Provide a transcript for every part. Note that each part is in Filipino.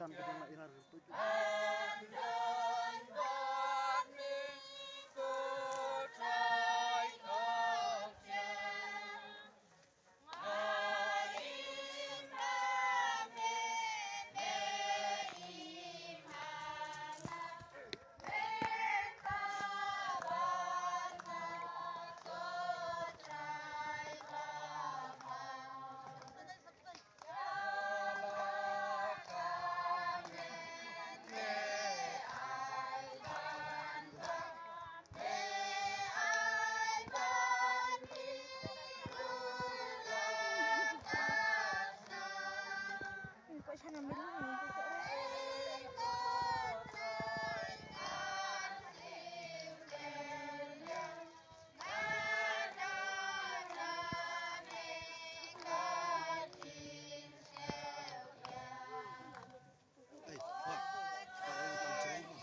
Tan ka na irar tujuh. Kok siya ngambil lang Ay, wah. Parang pancering mo.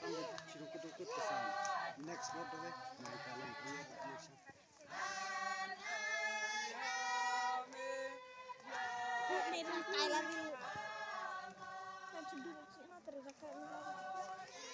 Ang sinukot-ukot ka sa next word okay? May kalang priya at next. meron kailan yung nagsudulo siya na terus kayak